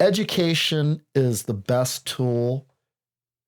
education is the best tool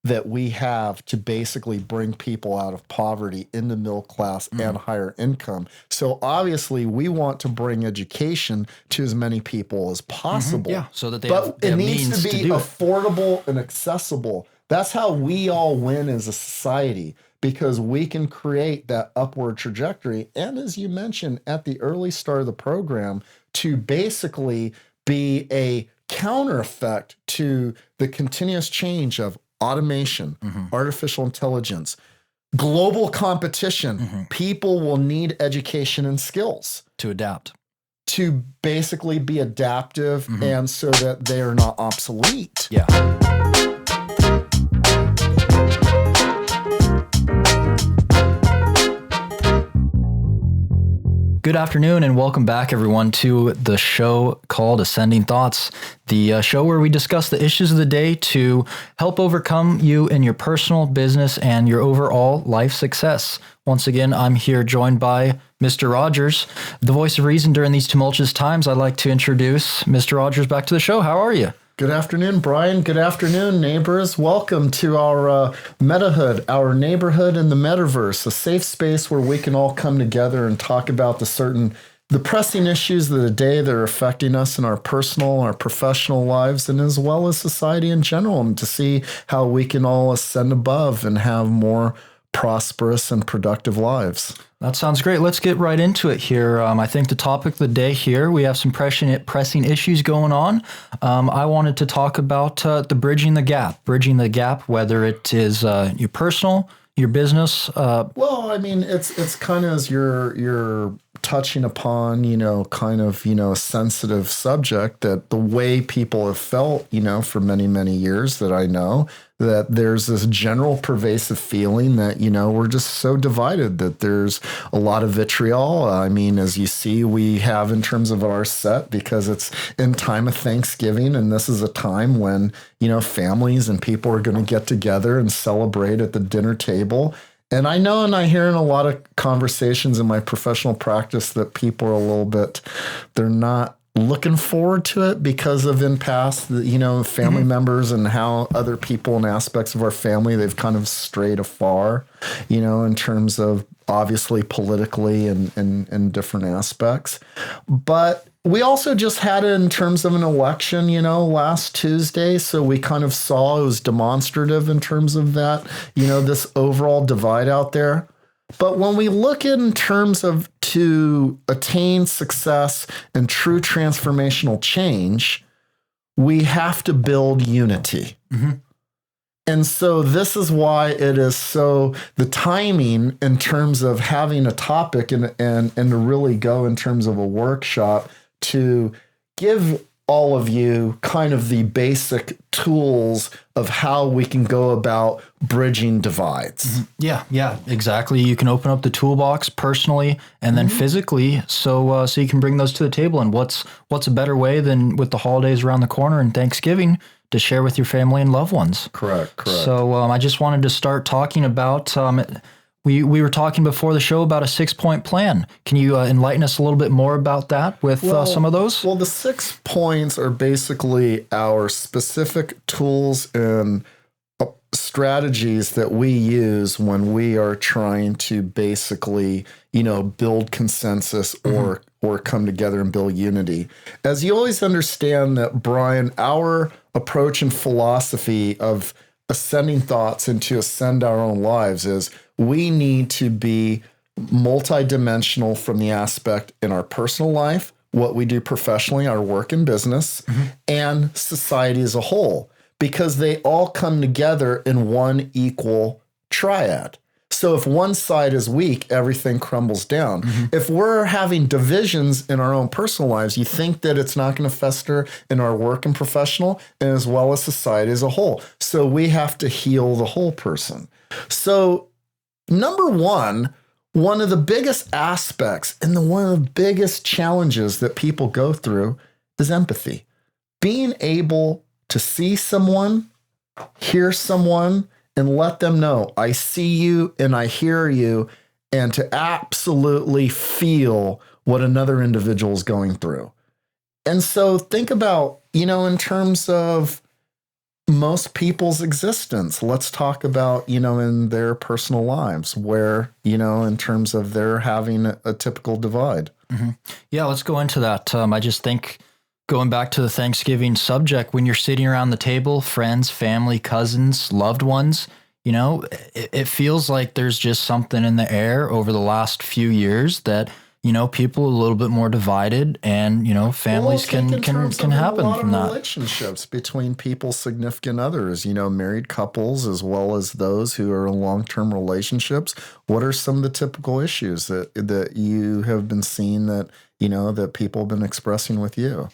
that we have to basically bring people out of poverty into middle class and higher income. So obviously we want to bring education to as many people as possible. Yeah, so that they but have it needs means to be affordable and accessible. That's how we all win as a society, because we can create that upward trajectory. And as you mentioned at the early start of the program, to basically be a counter effect to the continuous change of automation, artificial intelligence, global competition. People will need education and skills to adapt, to basically be adaptive and so that they are not obsolete. Yeah. Good afternoon and welcome back, everyone, to the show called Ascending Thoughts, the show where we discuss the issues of the day to help overcome you in your personal, business, and your overall life success. Once again, I'm here joined by Mr. Rogers, the voice of reason during these tumultuous times. I'd like to introduce Mr. Rogers back to the show. How are you? Good afternoon, Brian. Good afternoon, neighbors. Welcome to our MetaHood, our neighborhood in the metaverse, a safe space where we can all come together and talk about the pressing issues of the day that are affecting us in our personal, our professional lives, and as well as society in general, and to see how we can all ascend above and have more prosperous and productive lives. That sounds great. Let's get right into it here. I think the topic of the day here, we have some pressing issues going on. I wanted to talk about the bridging the gap, whether it is your personal, your business. Well, I mean, it's kind of as you're touching upon, a sensitive subject, that the way people have felt, for many, many years that I know, that there's this general pervasive feeling that, we're just so divided, that there's a lot of vitriol. I mean, as you see, we have in terms of our set, because it's in time of Thanksgiving, and this is a time when, families and people are going to get together and celebrate at the dinner table. And I know, and I hear in a lot of conversations in my professional practice that people are a little bit, they're not looking forward to it because of in past, family members and how other people and aspects of our family, they've kind of strayed afar, in terms of obviously politically and different aspects. But we also just had it in terms of an election, last Tuesday. So we kind of saw it was demonstrative in terms of that, this overall divide out there. But when we look in terms of to attain success and true transformational change, we have to build unity. And so this is why it is so the timing in terms of having a topic and to really go in terms of a workshop to give all of you kind of the basic tools of how we can go about bridging divides. Yeah, exactly. You can open up the toolbox personally and then physically, so you can bring those to the table. And what's a better way than with the holidays around the corner and Thanksgiving to share with your family and loved ones? Correct. So I just wanted to start talking about. We were talking before the show about a 6-point plan. Can you enlighten us a little bit more about that with some of those? Well, the 6 points are basically our specific tools and strategies that we use when we are trying to basically, build consensus or come together and build unity. As you always understand that, Brian, our approach and philosophy of ascending thoughts and to ascend our own lives is we need to be multidimensional from the aspect in our personal life, what we do professionally, our work and business, and society as a whole, because they all come together in one equal triad. So if one side is weak, everything crumbles down. If we're having divisions in our own personal lives, you think that it's not going to fester in our work and professional, and as well as society as a whole. So we have to heal the whole person. So number one of the biggest aspects and one of the biggest challenges that people go through is empathy. Being able to see someone, hear someone, and let them know, I see you and I hear you, and to absolutely feel what another individual is going through. And so think about, in terms of most people's existence, let's talk about, in their personal lives where, in terms of their having a typical divide. Mm-hmm. Yeah, let's go into that. I just think going back to the Thanksgiving subject, when you're sitting around the table, friends, family, cousins, loved ones, it feels like there's just something in the air over the last few years that, people are a little bit more divided, and, families can happen from that. Relationships between people, significant others, married couples, as well as those who are in long-term relationships. What are some of the typical issues that you have been seeing that, that people have been expressing with you?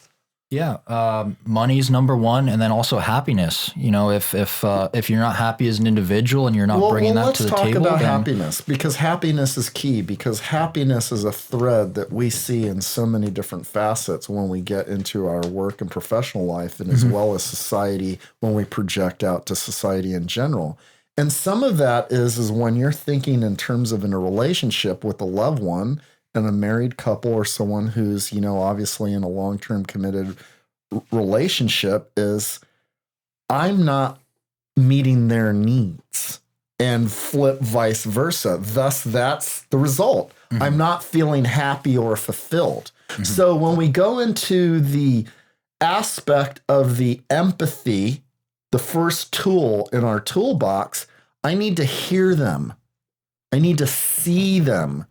Yeah, money's number one, and then also happiness. If you're not happy as an individual and you're not bringing that to the table, let's talk about happiness, because happiness is key. Because happiness is a thread that we see in so many different facets when we get into our work and professional life, and as well as society when we project out to society in general. And some of that is when you're thinking in terms of in a relationship with a loved one, and a married couple or someone who's, obviously in a long-term committed relationship, is I'm not meeting their needs, and flip vice versa. Thus, that's the result. Mm-hmm. I'm not feeling happy or fulfilled. Mm-hmm. So when we go into the aspect of the empathy, the first tool in our toolbox, I need to hear them. I need to see them.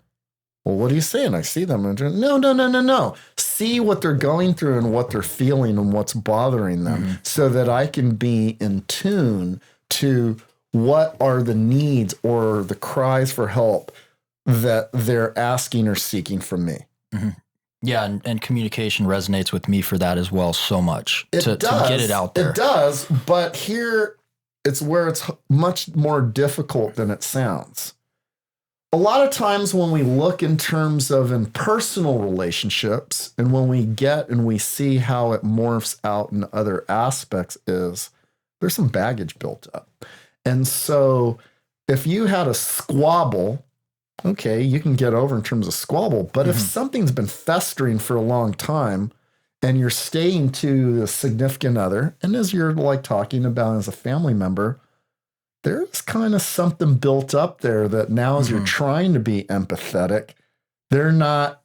Well, what are you saying? I see them. No. See what they're going through and what they're feeling and what's bothering them, so that I can be in tune to what are the needs or the cries for help that they're asking or seeking from me. Mm-hmm. Yeah, and communication resonates with me for that as well so much, to get it out there. It does, but here it's where it's much more difficult than it sounds. A lot of times when we look in terms of in personal relationships, and when we get and we see how it morphs out in other aspects, is there's some baggage built up. And so if you had a squabble, okay, you can get over in terms of squabble. But if something's been festering for a long time and you're staying to the significant other, and as you're like talking about as a family member, there's kind of something built up there that now as you're trying to be empathetic, they're not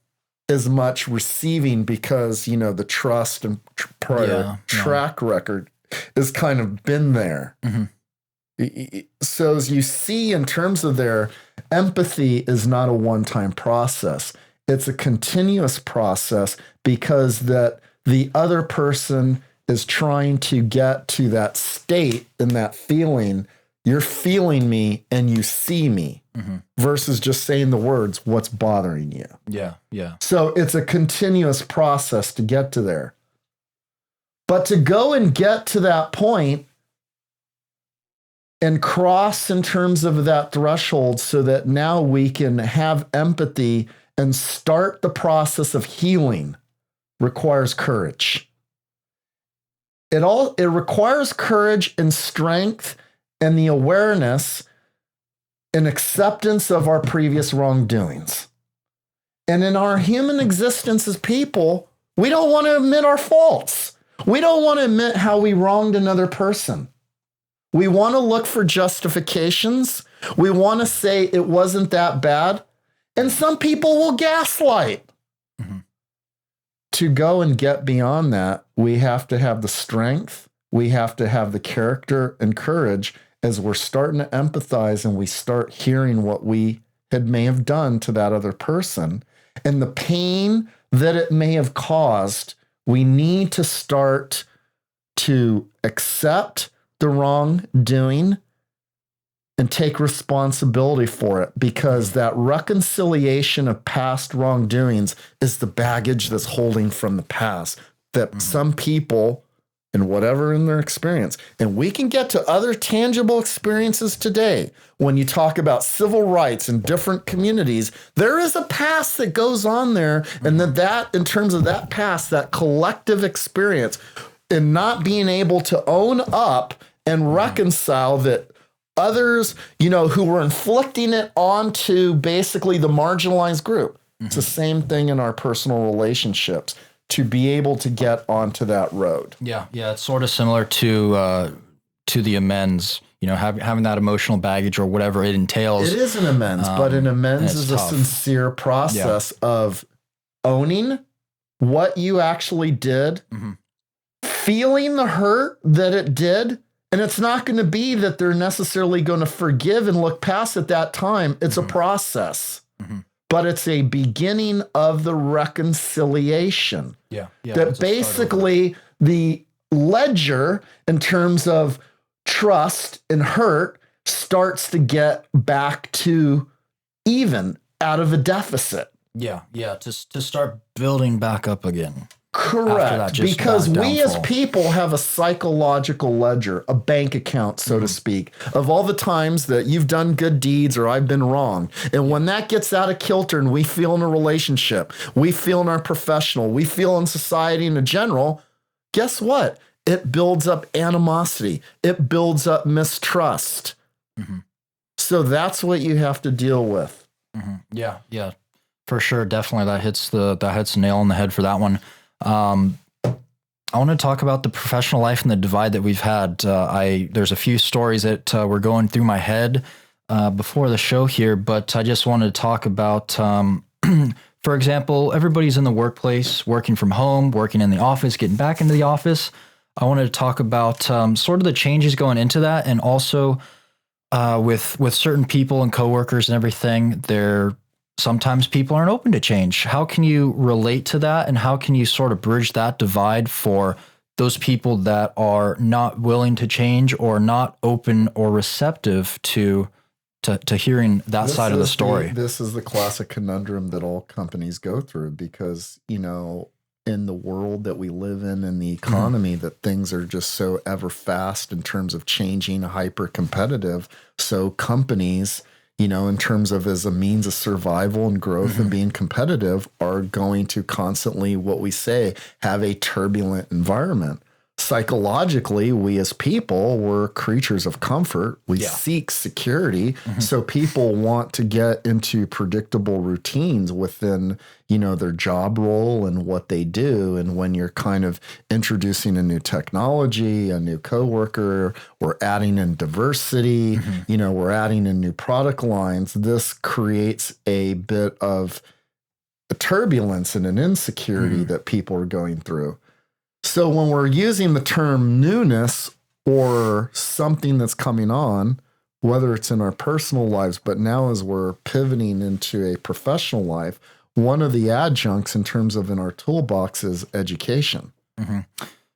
as much receiving because, the trust and prior track record has kind of been there. Mm-hmm. So as you see in terms of their empathy is not a one-time process. It's a continuous process, because that the other person is trying to get to that state and that feeling. You're feeling me and you see me, versus just saying the words, what's bothering you? Yeah. So it's a continuous process to get to there. But to go and get to that point and cross in terms of that threshold so that now we can have empathy and start the process of healing requires courage. It requires courage and strength and the awareness and acceptance of our previous wrongdoings. And in our human existence as people, we don't want to admit our faults. We don't want to admit how we wronged another person. We want to look for justifications. We want to say it wasn't that bad. And some people will gaslight. To go and get beyond that, we have to have the strength. We have to have the character and courage as we're starting to empathize and we start hearing what we may have done to that other person and the pain that it may have caused. We need to start to accept the wrongdoing and take responsibility for it, because that reconciliation of past wrongdoings is the baggage that's holding from the past that some people and whatever in their experience. And we can get to other tangible experiences today. When you talk about civil rights in different communities, there is a past that goes on there. And that in terms of that past, that collective experience, and not being able to own up and reconcile that others, who were inflicting it onto basically the marginalized group. It's the same thing in our personal relationships. to be able to get onto that road. Yeah. It's sort of similar to the amends, having that emotional baggage or whatever it entails. It is an amends, but an amends is tough. a sincere process of owning what you actually did, feeling the hurt that it did. And it's not going to be that they're necessarily going to forgive and look past at that time. It's a process, but it's a beginning of the reconciliation. That basically the ledger in terms of trust and hurt starts to get back to even out of a deficit. To start building back up again. Correct. Because we as people have a psychological ledger, a bank account, so to speak, of all the times that you've done good deeds or I've been wrong. And when that gets out of kilter and we feel in a relationship, we feel in our professional, we feel in society in general, guess what? It builds up animosity. It builds up mistrust. So that's what you have to deal with. Yeah, for sure. Definitely. That hits the nail on the head for that one. I want to talk about the professional life and the divide that we've had. There's a few stories that were going through my head before the show here, but I just wanted to talk about, for example, everybody's in the workplace, working from home, working in the office, getting back into the office. I wanted to talk about sort of the changes going into that, and also with certain people and coworkers and everything, sometimes people aren't open to change. How can you relate to that, and how can you sort of bridge that divide for those people that are not willing to change or not open or receptive to hearing that side of the story? This is the classic conundrum that all companies go through because, in the world that we live in the economy, that things are just so ever fast in terms of changing, hyper competitive. So companies, in terms of as a means of survival and growth and being competitive, are going to constantly, what we say, have a turbulent environment. Psychologically, we as people, we're creatures of comfort. We seek security. So people want to get into predictable routines within, their job role and what they do. And when you're kind of introducing a new technology, a new coworker, we're adding in diversity, we're adding in new product lines, this creates a bit of a turbulence and an insecurity that people are going through. So when we're using the term newness or something that's coming on, whether it's in our personal lives, but now as we're pivoting into a professional life, one of the adjuncts in terms of in our toolbox is education.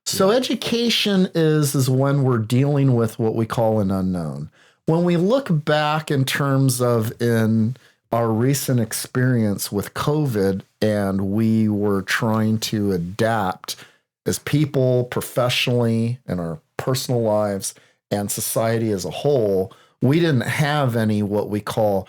So education is when we're dealing with what we call an unknown. When we look back in terms of in our recent experience with COVID, and we were trying to adapt as people, professionally, in our personal lives, and society as a whole, we didn't have any what we call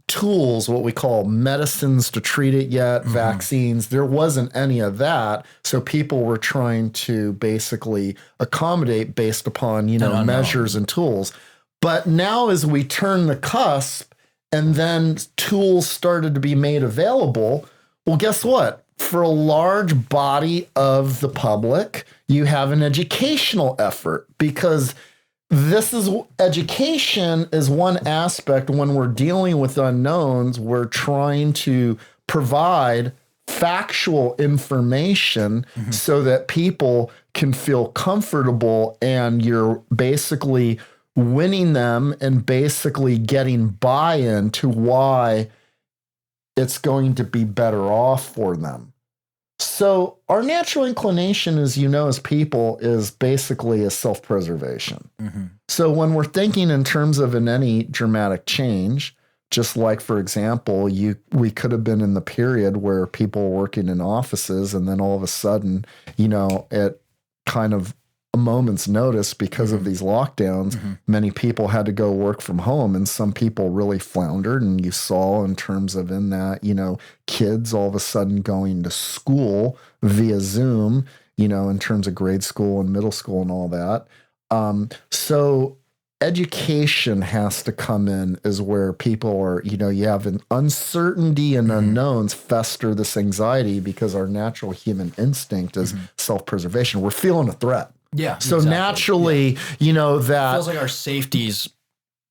tools, what we call medicines to treat it yet, vaccines. There wasn't any of that. So people were trying to basically accommodate based upon, measures and tools. But now as we turn the cusp and then tools started to be made available, well, guess what? For a large body of the public, you have an educational effort, because education is one aspect. When we're dealing with unknowns, we're trying to provide factual information so that people can feel comfortable, and you're basically winning them and basically getting buy-in to why it's going to be better off for them. So our natural inclination, as as people, is basically a self-preservation. So when we're thinking in terms of in any dramatic change, just like, for example, we could have been in the period where people were working in offices, and then all of a sudden, at kind of a moment's notice, because of these lockdowns, many people had to go work from home, and some people really floundered. And you saw in terms of in that, kids all of a sudden going to school via Zoom, in terms of grade school and middle school and all that. So education has to come in is where people are, you have an uncertainty and unknowns fester this anxiety because our natural human instinct is self-preservation. We're feeling a threat. Yeah. So naturally, that feels like our safety's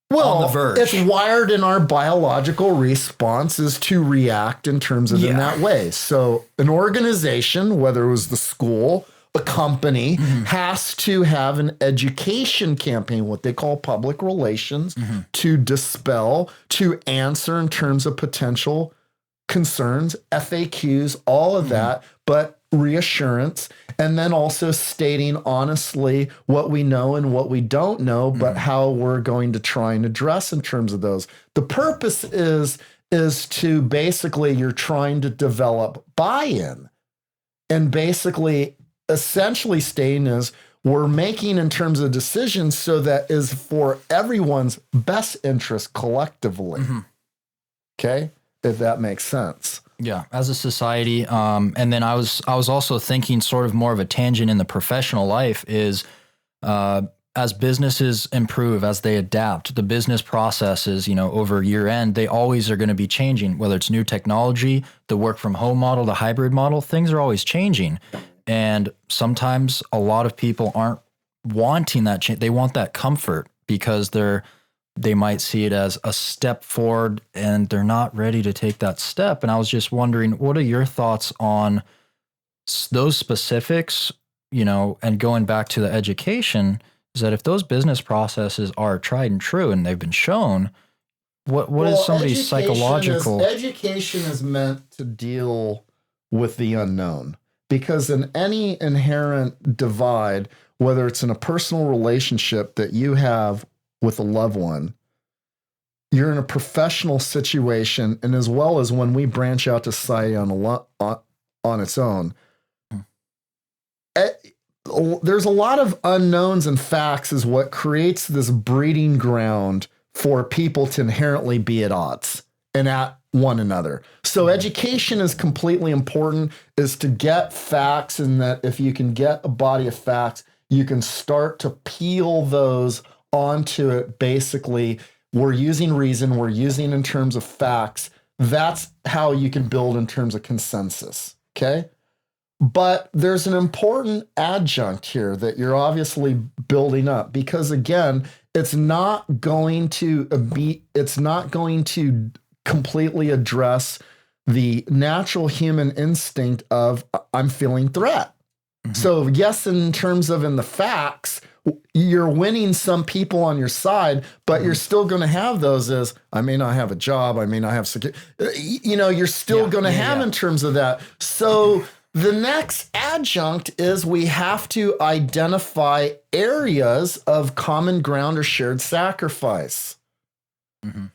well, on the verge. It's wired in our biological responses to react in terms of in that way. So an organization, whether it was the school, a company, has to have an education campaign, what they call public relations, to dispel, to answer in terms of potential concerns, FAQs, all of that, but reassurance, and then also stating honestly what we know and what we don't know, but how we're going to try and address in terms of those. The purpose is to basically you're trying to develop buy-in, and basically essentially stating is we're making in terms of decisions so that is for everyone's best interest collectively. Okay, if that makes sense. Yeah, as a society, and then I was also thinking sort of more of a tangent in the professional life is as businesses improve, as they adapt, the business processes, over year end, they always are going to be changing, whether it's new technology, the work from home model, the hybrid model, things are always changing. And sometimes a lot of people aren't wanting that change. They want that comfort because they might see it as a step forward and they're not ready to take that step. And I was just wondering, what are your thoughts on those specifics, and going back to the education, is that if those business processes are tried and true and they've been shown, what is somebody's psychological... Education is meant to deal with the unknown, because in any inherent divide, whether it's in a personal relationship that you have with a loved one, you're in a professional situation, and as well as when we branch out to society on its own, there's a lot of unknowns and facts is what creates this breeding ground for people to inherently be at odds and at one another. So education is completely important, is to get facts, and that if you can get a body of facts, you can start to peel those onto it. Basically, we're using reason, we're using in terms of facts. That's how you can build in terms of consensus, okay? But there's an important adjunct here that you're obviously building up, because again, it's not going to completely address the natural human instinct of I'm feeling threat. So yes, in terms of in the facts, you're winning some people on your side, but you're still going to have those as, I may not have a job, I may not have security, you're still going to have in terms of that. So the next adjunct is we have to identify areas of common ground or shared sacrifice.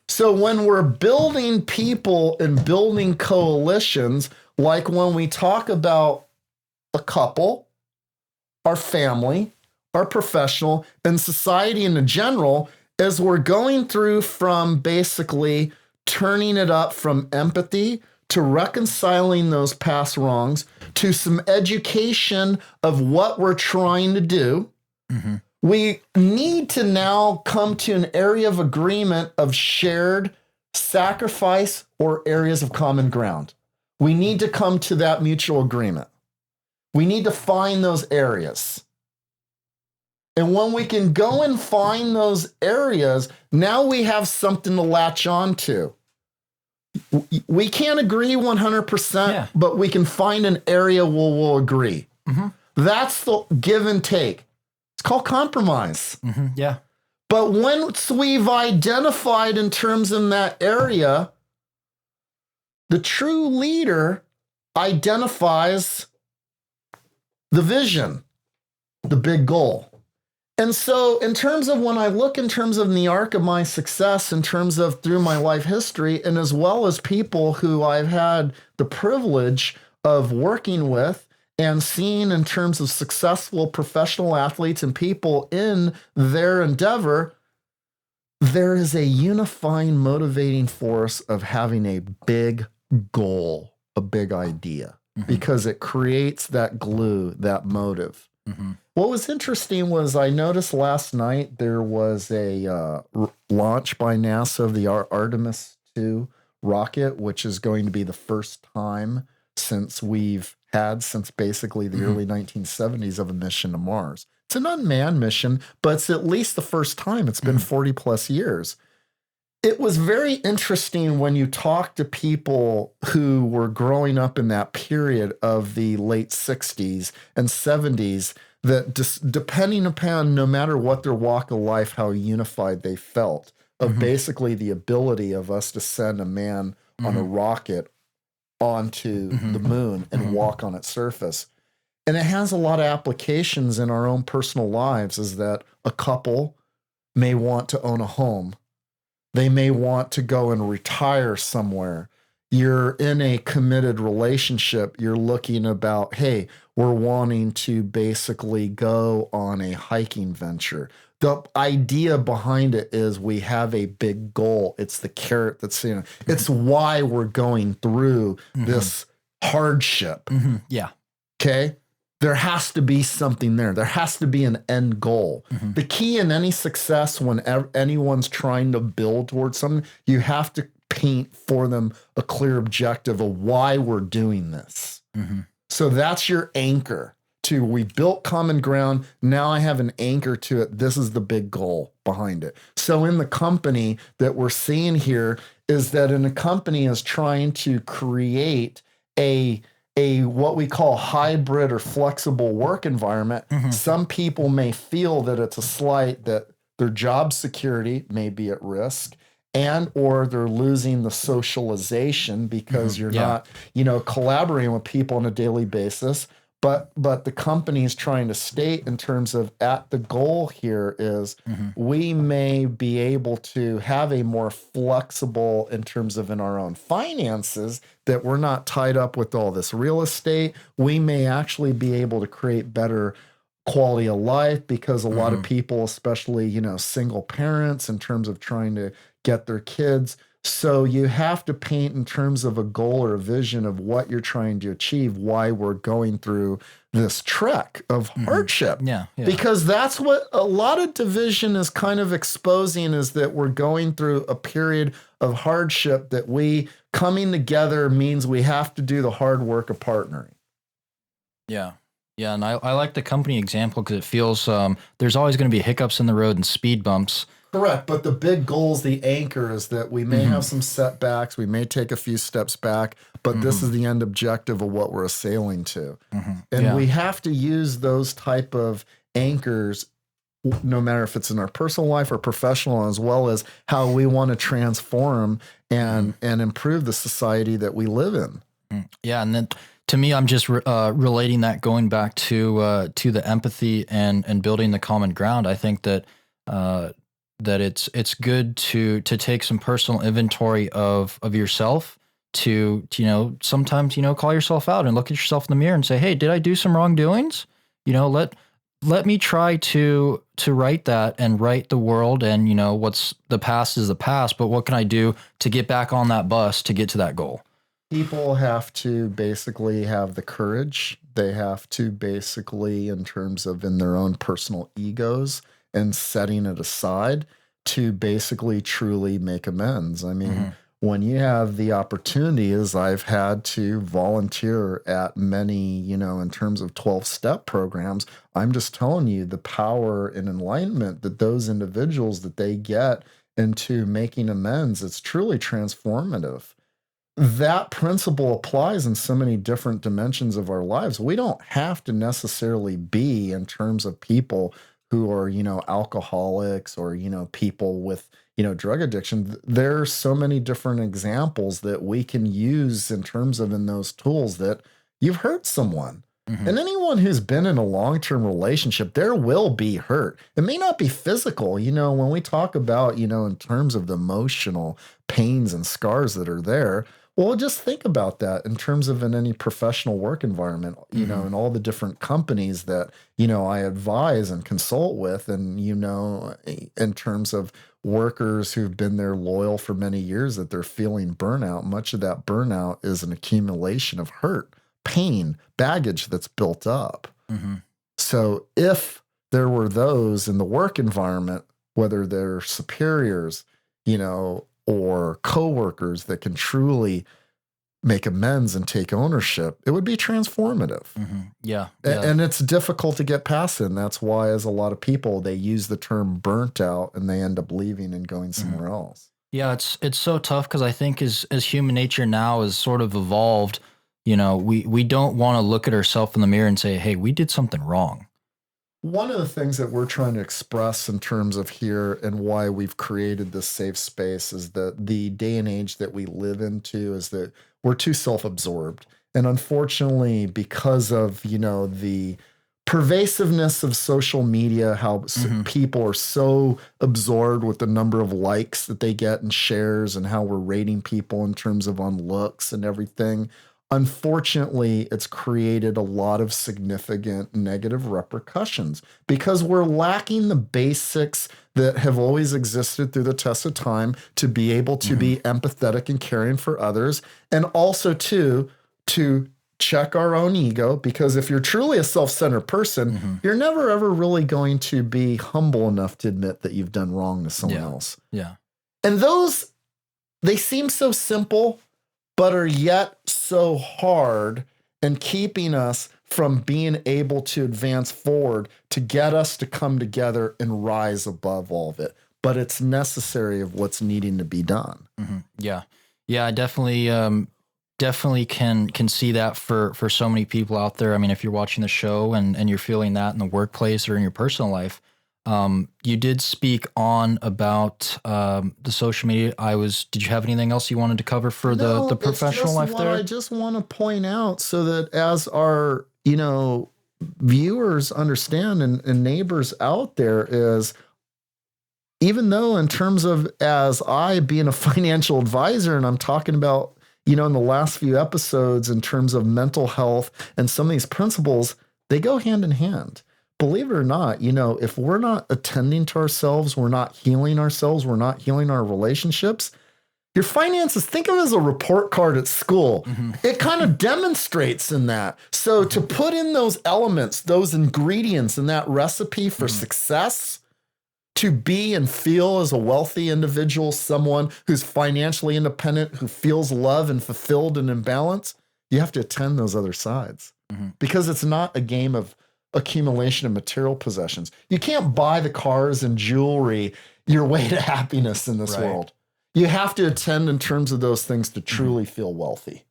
So when we're building people and building coalitions, like when we talk about a couple, our family, our professional, and society in general, as we're going through from basically turning it up from empathy to reconciling those past wrongs to some education of what we're trying to do, we need to now come to an area of agreement of shared sacrifice or areas of common ground. We need to come to that mutual agreement. We need to find those areas. And when we can go and find those areas, now we have something to latch on to. We can't agree 100%, but we can find an area where we'll agree. That's the give and take. It's called compromise. But once we've identified in terms in that area, the true leader identifies the vision, the big goal. And so in terms of when I look in terms of the arc of my success, in terms of through my life history, and as well as people who I've had the privilege of working with and seeing in terms of successful professional athletes and people in their endeavor, there is a unifying, motivating force of having a big goal, a big idea, because it creates that glue, that motive. What was interesting was I noticed last night there was a launch by NASA of the Artemis 2 rocket, which is going to be the first time since basically the early 1970s of a mission to Mars. It's an unmanned mission, but it's at least the first time. It's been 40 plus years. It was very interesting when you talk to people who were growing up in that period of the late 60s and 70s, that just depending upon no matter what their walk of life, how unified they felt of basically the ability of us to send a man on a rocket onto the moon and walk on its surface. And it has a lot of applications in our own personal lives, is that a couple may want to own a home. They may want to go and retire somewhere. You're in a committed relationship. You're looking about, hey, we're wanting to basically go on a hiking venture. The idea behind it is we have a big goal. It's the carrot that's in it. It's why we're going through this hardship. Yeah. Okay? There has to be something there. There has to be an end goal. The key in any success when anyone's trying to build towards something, you have to paint for them a clear objective of why we're doing this. So that's your anchor to, we built common ground. Now I have an anchor to it. This is the big goal behind it. So in the company that we're seeing here is that a company is trying to create a what we call hybrid or flexible work environment. Some people may feel that it's a slight, that their job security may be at risk, and or they're losing the socialization because you're not, collaborating with people on a daily basis. But the company is trying to state in terms of the goal here is we may be able to have a more flexible in terms of in our own finances, that we're not tied up with all this real estate. We may actually be able to create better quality of life, because a lot of people, especially, single parents, in terms of trying to get their kids. So you have to paint in terms of a goal or a vision of what you're trying to achieve, why we're going through this trek of hardship. Yeah. Because that's what a lot of division is kind of exposing, is that we're going through a period of hardship, that we coming together means we have to do the hard work of partnering. Yeah. Yeah. And I like the company example because it feels there's always going to be hiccups in the road and speed bumps. Correct. But the big goals, the anchor, is that we may have some setbacks. We may take a few steps back, but this is the end objective of what we're assailing to. And we have to use those type of anchors, no matter if it's in our personal life or professional, as well as how we want to transform and improve the society that we live in. Yeah. And then to me, I'm just relating that, going back to the empathy and building the common ground. I think that that it's good to take some personal inventory of yourself, to sometimes call yourself out and look at yourself in the mirror and say, hey, did I do some wrongdoings? Let me try to right that and right the world, and what's the past is the past, but what can I do to get back on that bus to get to that goal? People have to basically have the courage. They have to basically, in terms of in their own personal egos and setting it aside, to basically truly make amends. I mean, when you have the opportunity, as I've had to volunteer at many, in terms of 12-step programs, I'm just telling you the power and enlightenment that those individuals, that they get into making amends, it's truly transformative. That principle applies in so many different dimensions of our lives. We don't have to necessarily be, in terms of people who are, alcoholics, or, people with, drug addiction. There are so many different examples that we can use in terms of in those tools, that you've hurt someone. And anyone who's been in a long-term relationship, there will be hurt. It may not be physical. When we talk about, in terms of the emotional pains and scars that are there, well, just think about that in terms of in any professional work environment, and all the different companies that, I advise and consult with, and, in terms of workers who've been there loyal for many years, that they're feeling burnout. Much of that burnout is an accumulation of hurt, pain, baggage that's built up. So if there were those in the work environment, whether they're superiors, or coworkers that can truly make amends and take ownership, it would be transformative. Yeah. And it's difficult to get past it. And that's why, as a lot of people, they use the term burnt out and they end up leaving and going somewhere else. Yeah, it's so tough because I think as human nature now is sort of evolved, we don't want to look at ourselves in the mirror and say, hey, we did something wrong. One of the things that we're trying to express in terms of here and why we've created this safe space is that the day and age that we live into is that we're too self-absorbed. And unfortunately, because of, the pervasiveness of social media, how people are so absorbed with the number of likes that they get and shares and how we're rating people in terms of on looks and everything, unfortunately, it's created a lot of significant negative repercussions because we're lacking the basics that have always existed through the test of time to be able to be empathetic and caring for others, and also to check our own ego, because if you're truly a self-centered person, you're never ever really going to be humble enough to admit that you've done wrong to someone else. Yeah. And those, they seem so simple, but are yet so hard in keeping us from being able to advance forward to get us to come together and rise above all of it. But it's necessary of what's needing to be done. Yeah. Yeah, I definitely can see that for so many people out there. I mean, if you're watching the show and you're feeling that in the workplace or in your personal life, you did speak on about the social media. Did you have anything else you wanted to cover for the professional life there? I just want to point out so that as our, viewers understand and neighbors out there is, even though in terms of as I being a financial advisor and I'm talking about, in the last few episodes in terms of mental health and some of these principles, they go hand in hand. Believe it or not, if we're not attending to ourselves, we're not healing ourselves, we're not healing our relationships, your finances, think of it as a report card at school. It kind of demonstrates in that. So to put in those elements, those ingredients in that recipe for success, to be and feel as a wealthy individual, someone who's financially independent, who feels love and fulfilled and in balance, you have to attend those other sides. Because it's not a game of accumulation of material possessions. You can't buy the cars and jewelry your way to happiness in this world. You have to attend in terms of those things to truly feel wealthy.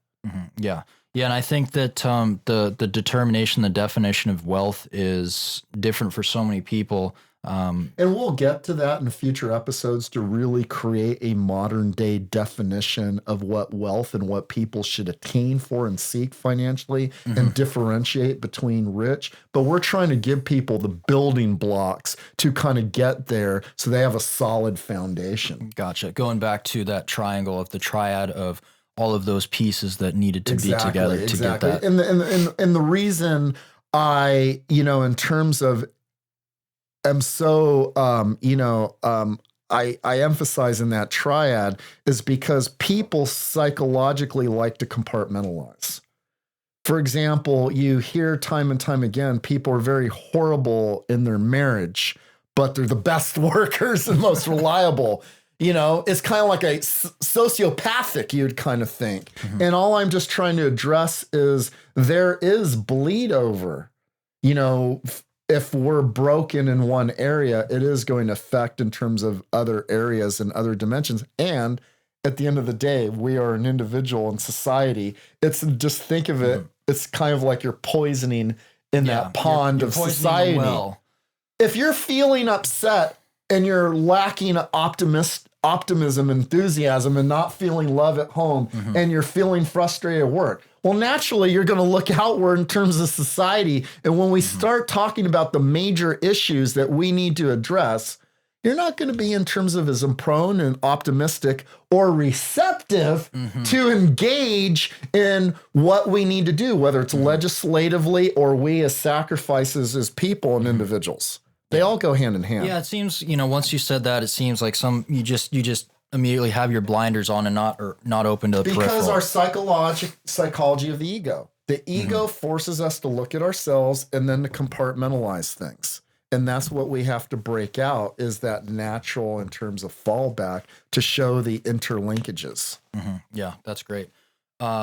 Yeah. Yeah, and I think that the determination, the definition of wealth is different for so many people. And we'll get to that in future episodes to really create a modern day definition of what wealth and what people should attain for and seek financially and differentiate between rich. But we're trying to give people the building blocks to kind of get there so they have a solid foundation. Gotcha. Going back to that triangle of the triad of all of those pieces that needed to be together to get that. And the reason I, in terms of am so, I emphasize in that triad is because people psychologically like to compartmentalize. For example, you hear time and time again, people are very horrible in their marriage, but they're the best workers and most reliable. It's kind of like a sociopathic, you'd kind of think. And all I'm just trying to address is there is bleed over, if we're broken in one area, it is going to affect in terms of other areas and other dimensions. And at the end of the day, we are an individual in society. It's just think of it, it's kind of like you're poisoning in that pond of society. If you're feeling upset and you're lacking optimism, enthusiasm, and not feeling love at home, and you're feeling frustrated at work, well, naturally, you're going to look outward in terms of society. And when we start talking about the major issues that we need to address, you're not going to be in terms of as prone and optimistic or receptive to engage in what we need to do, whether it's legislatively or we as sacrifices as people and individuals. They all go hand in hand. Yeah, it seems, once you said that, it seems like you just immediately have your blinders on and not open to the peripheral. Because our psychology of the ego. The ego forces us to look at ourselves and then to compartmentalize things. And that's what we have to break out, is that natural in terms of fallback to show the interlinkages. Yeah, that's great.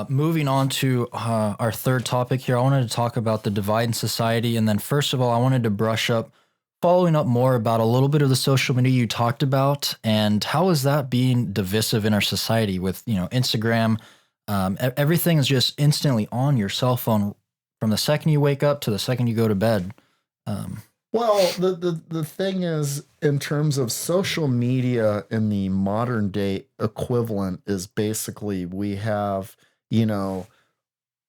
Moving on to our third topic here, I wanted to talk about the divide in society. And then first of all, I wanted to brush up, following up more about a little bit of the social media you talked about, and how is that being divisive in our society with, Instagram. Everything is just instantly on your cell phone from the second you wake up to the second you go to bed. Well, the thing is, in terms of social media in the modern day equivalent, is basically we have,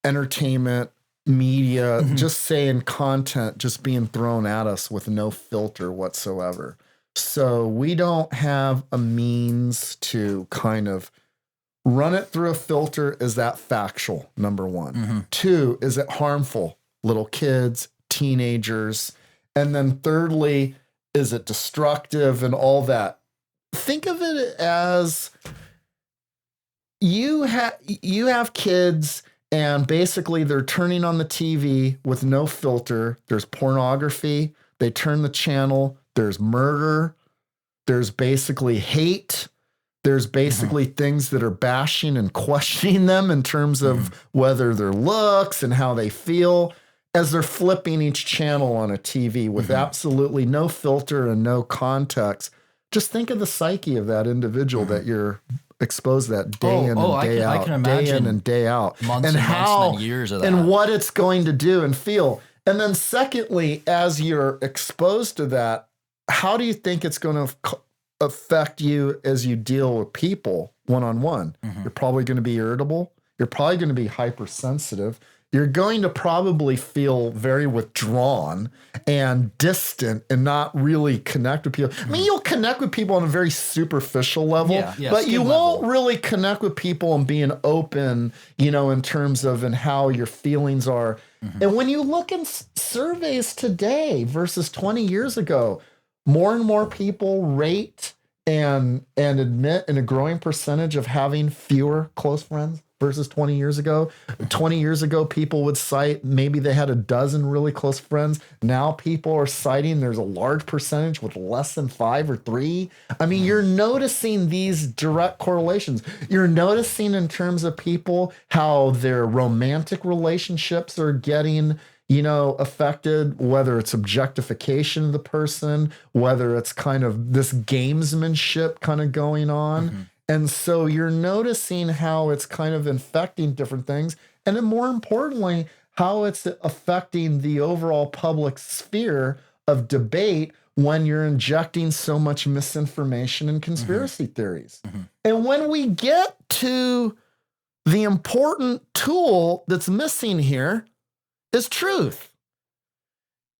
entertainment, media, just saying content just being thrown at us with no filter whatsoever. So we don't have a means to kind of run it through a filter. Is that factual? Number one. Two, is it harmful? Little kids, teenagers. And then thirdly, is it destructive and all that? Think of it as you have kids, and basically they're turning on the TV with no filter. There's pornography. They turn the channel. There's murder. There's basically hate. There's basically things that are bashing and questioning them in terms of whether their looks and how they feel, as they're flipping each channel on a TV with absolutely no filter and no context. Just think of the psyche of that individual that you're exposed to that day in and day out, I can imagine day in and day out, months and how months and years of that, and what it's going to do and feel. And then secondly, as you're exposed to that, how do you think it's going to affect you as you deal with people one-on-one? You're probably going to be irritable. You're probably going to be hypersensitive. You're going to probably feel very withdrawn and distant and not really connect with people. I mean, you'll connect with people on a very superficial level, but you won't really connect with people and being open, in terms of and how your feelings are. And when you look in surveys today versus 20 years ago, more and more people rate and admit in a growing percentage of having fewer close friends versus 20 years ago. 20 years ago, people would cite maybe they had a dozen really close friends. Now people are citing there's a large percentage with less than 5 or 3. I mean, you're noticing these direct correlations. You're noticing in terms of people how their romantic relationships are getting affected, whether it's objectification of the person, whether it's kind of this gamesmanship kind of going on. And so you're noticing how it's kind of infecting different things. And then more importantly, how it's affecting the overall public sphere of debate when you're injecting so much misinformation and conspiracy theories. And when we get to the important tool that's missing here, is truth.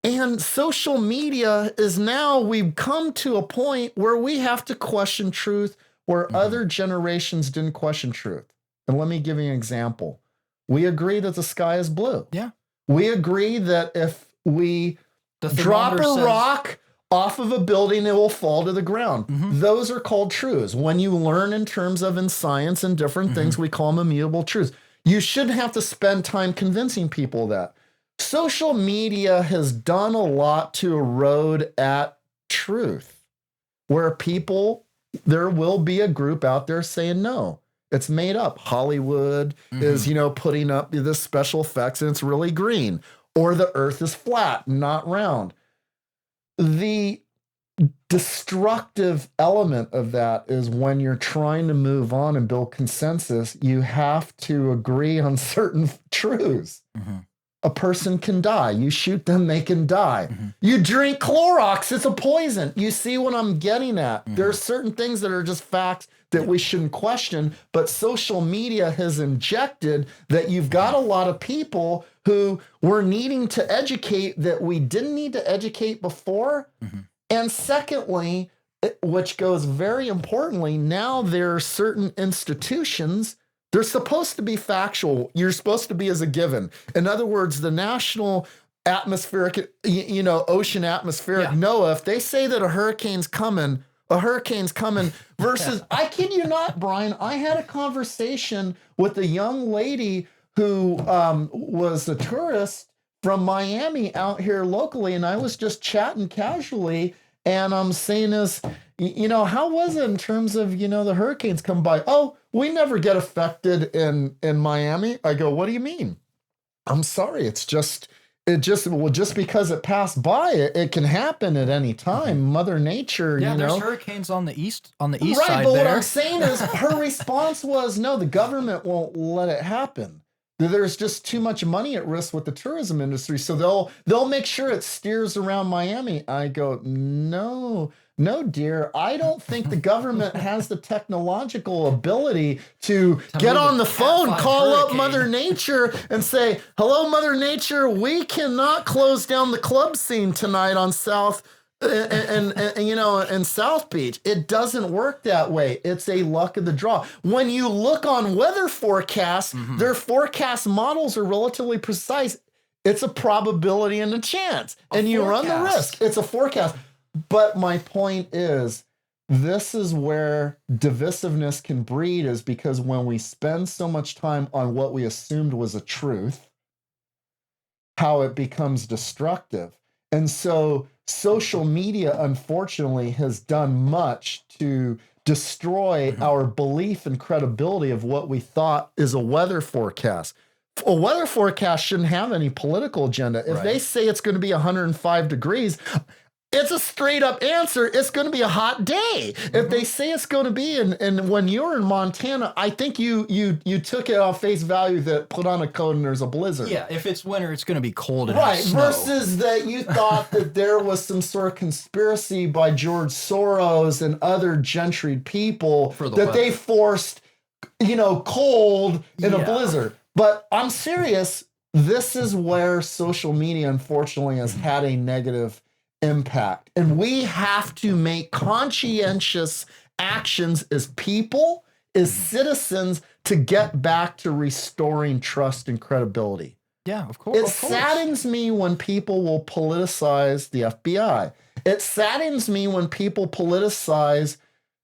And social media is now, we've come to a point where we have to question truth where other generations didn't question truth. And let me give you an example. We agree that the sky is blue. Yeah. We agree that if we drop a rock off of a building, it will fall to the ground. Those are called truths. When you learn in terms of in science and different things, we call them immutable truths. You shouldn't have to spend time convincing people that. Social media has done a lot to erode at truth, where there will be a group out there saying, no, it's made up. Hollywood is, putting up this special effects and it's really green, or the earth is flat, not round. The destructive element of that is when you're trying to move on and build consensus, you have to agree on certain truths. A person can die. You shoot them, they can die. You drink Clorox, it's a poison. You see what I'm getting at? There are certain things that are just facts that we shouldn't question, but social media has injected that you've got a lot of people who we're needing to educate that we didn't need to educate before. And secondly, which goes very importantly, now there are certain institutions. They're supposed to be factual. You're supposed to be as a given. In other words, the National Atmospheric, Ocean Atmospheric NOAA, if they say that a hurricane's coming versus, I kid you not, Brian, I had a conversation with a young lady who was a tourist from Miami out here locally, and I was just chatting casually, and I'm saying this, how was it in terms of, the hurricanes come by? Oh, we never get affected in Miami. I go, what do you mean? I'm sorry, just because it passed by, it can happen at any time. Mother Nature, there's hurricanes on the east right, side but there. what I'm saying is her response was, no, the government won't let it happen. There's just too much money at risk with the tourism industry, so they'll make sure it steers around Miami. I go, no, dear, I don't think the government has the technological ability to get on the phone, call up Mother Nature, and say, "Hello, Mother Nature, we cannot close down the club scene tonight on South." And South Beach, it doesn't work that way. It's a luck of the draw. When you look on weather forecasts, their forecast models are relatively precise. It's a probability and a chance, and you run the risk. It's a forecast. But my point is, this is where divisiveness can breed, is because when we spend so much time on what we assumed was a truth, how it becomes destructive. And so social media, unfortunately, has done much to destroy our belief and credibility of what we thought is a weather forecast. A weather forecast shouldn't have any political agenda. If they say it's going to be 105 degrees, it's a straight up answer. It's going to be a hot day. If they say it's going to be, and when you're in Montana, I think you took it off face value that put on a coat and there's a blizzard. Yeah, if it's winter, it's going to be cold and have snow. Versus that you thought that there was some sort of conspiracy by George Soros and other gentried people that they forced, cold in a blizzard. But I'm serious. This is where social media, unfortunately, has had a negative impact. And we have to make conscientious actions as people, as citizens, to get back to restoring trust and credibility. Yeah, of course. It saddens me when people will politicize the FBI. It saddens me when people politicize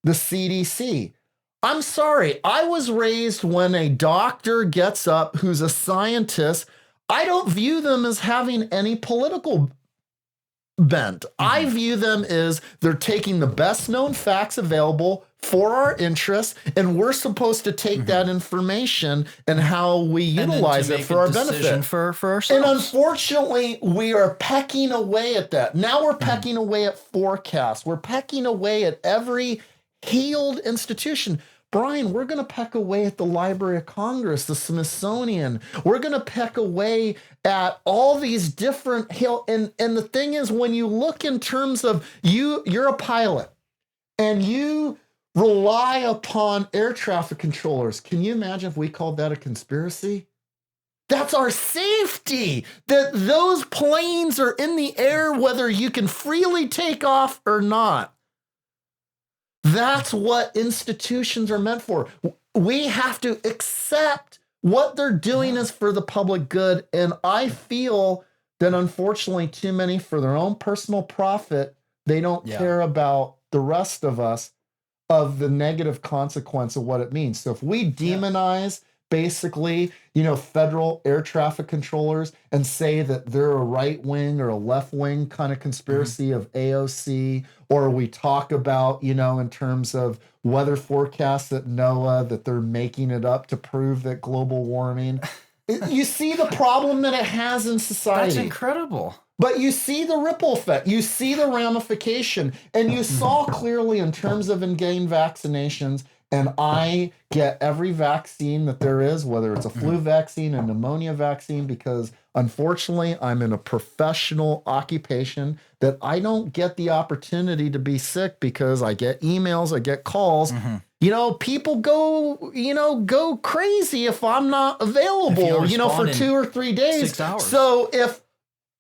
the CDC. I'm sorry. I was raised when a doctor gets up who's a scientist, I don't view them as having any political bent. I view them as they're taking the best known facts available for our interests, and we're supposed to take that information and how we utilize it for our benefit. For ourselves. And unfortunately, we are pecking away at that. Now we're pecking away at forecasts. We're pecking away at every healed institution. Brian, we're going to peck away at the Library of Congress, the Smithsonian. We're going to peck away at all these different and the thing is, when you look in terms of you're a pilot and you rely upon air traffic controllers. Can you imagine if we called that a conspiracy? That's our safety, that those planes are in the air whether you can freely take off or not. That's what institutions are meant for. We have to accept what they're doing is for the public good. And I feel that unfortunately too many, for their own personal profit, they don't care about the rest of us, of the negative consequence of what it means. So if we demonize basically, federal air traffic controllers and say that they're a right wing or a left wing kind of conspiracy of AOC, or we talk about, in terms of weather forecasts at NOAA, that they're making it up to prove that global warming, you see the problem that it has in society. That's incredible. But you see the ripple effect, you see the ramification, and you saw clearly in terms of getting vaccinations. And I get every vaccine that there is, whether it's a flu vaccine, a pneumonia vaccine, because unfortunately I'm in a professional occupation that I don't get the opportunity to be sick because I get emails, I get calls. People go crazy if I'm not available, for 2 or 3 days. 6 hours. So if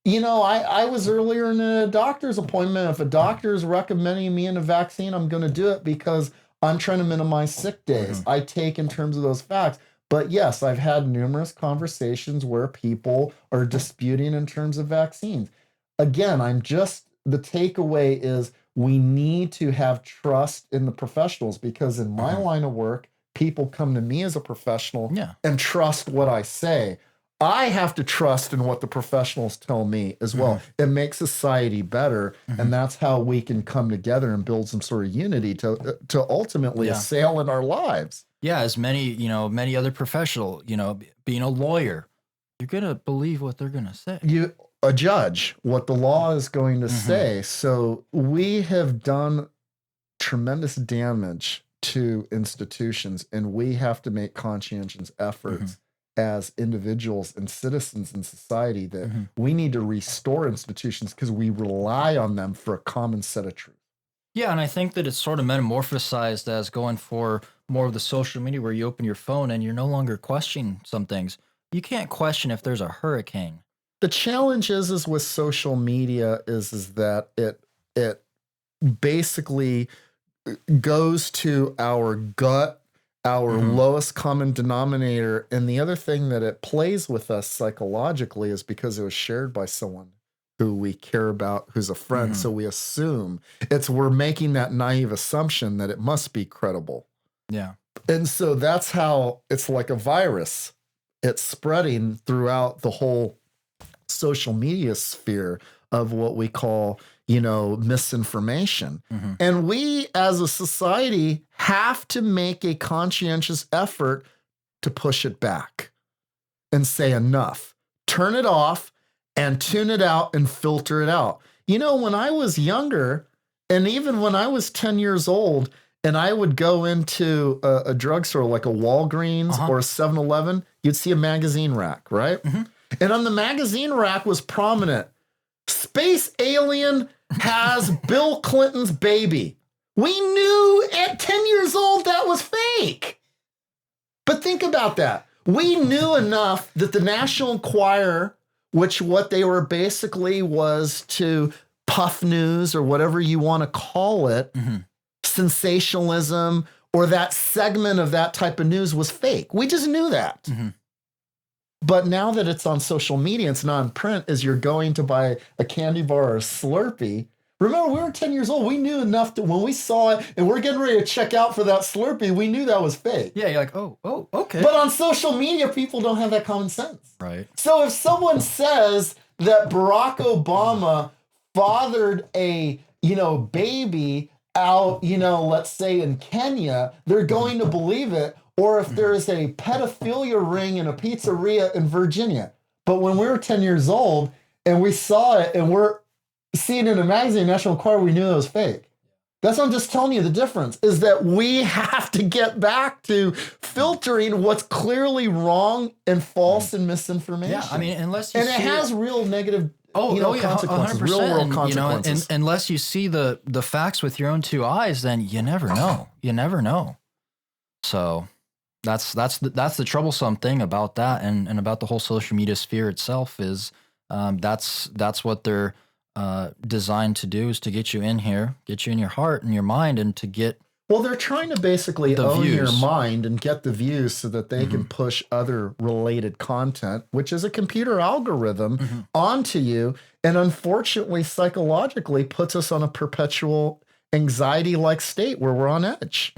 I was earlier in a doctor's appointment. If a doctor is recommending me in a vaccine, I'm going to do it because I'm trying to minimize sick days. I take in terms of those facts. But yes, I've had numerous conversations where people are disputing in terms of vaccines. Again, the takeaway is we need to have trust in the professionals, because in my line of work, people come to me as a professional Yeah. and trust what I say. I have to trust in what the professionals tell me as well. It makes society better, and that's how we can come together and build some sort of unity to ultimately assail in our lives. Yeah, as many other professional, being a lawyer, you're gonna believe what they're gonna say. A judge, what the law is going to say. So we have done tremendous damage to institutions, and we have to make conscientious efforts as individuals and citizens in society that we need to restore institutions because we rely on them for a common set of truth. Yeah, and I think that it's sort of metamorphosized as going for more of the social media where you open your phone and you're no longer questioning some things. You can't question if there's a hurricane. The challenge is with social media is that it basically goes to our gut, our lowest common denominator. And the other thing that it plays with us psychologically is because it was shared by someone who we care about, who's a friend. So we assume we're making that naive assumption that it must be credible. Yeah. And so that's how it's like a virus. It's spreading throughout the whole social media sphere of what we call, misinformation. And we as a society have to make a conscientious effort to push it back and say enough, turn it off and tune it out and filter it out. When I was younger, and even when I was 10 years old, and I would go into a drugstore like a Walgreens or a 7-Eleven, you'd see a magazine rack, right? And on the magazine rack was prominent, Space Alien has Bill Clinton's baby. We knew at 10 years old that was fake. But think about that. We knew enough that the National Enquirer, which what they were basically was to puff news or whatever you want to call it, sensationalism, or that segment of that type of news was fake. We just knew that. But now that it's on social media, it's not in print, as you're going to buy a candy bar or a Slurpee. Remember, we were 10 years old. We knew enough that when we saw it and we're getting ready to check out for that Slurpee, we knew that was fake. Yeah, you're like, oh, okay. But on social media, people don't have that common sense. Right. So if someone says that Barack Obama fathered a, baby out, let's say in Kenya, they're going to believe it. Or if there is a pedophilia ring in a pizzeria in Virginia. But when we were 10 years old and we saw it and we're seeing it in a magazine, National Enquirer, we knew it was fake. That's what I'm just telling you. The difference is that we have to get back to filtering what's clearly wrong and false and misinformation. Yeah, I mean, unless you and it has real negative consequences, 100%, real world consequences. Unless you see the facts with your own two eyes, then you never know. You never know. So that's the troublesome thing about that, and about the whole social media sphere itself is that's what they're designed to do, is to get you in here, get you in your heart and your mind, and to get. Well, they're trying to basically own views. your mind and get the views so that they can push other related content, which is a computer algorithm, onto you. And unfortunately, psychologically puts us on a perpetual anxiety-like state where we're on edge,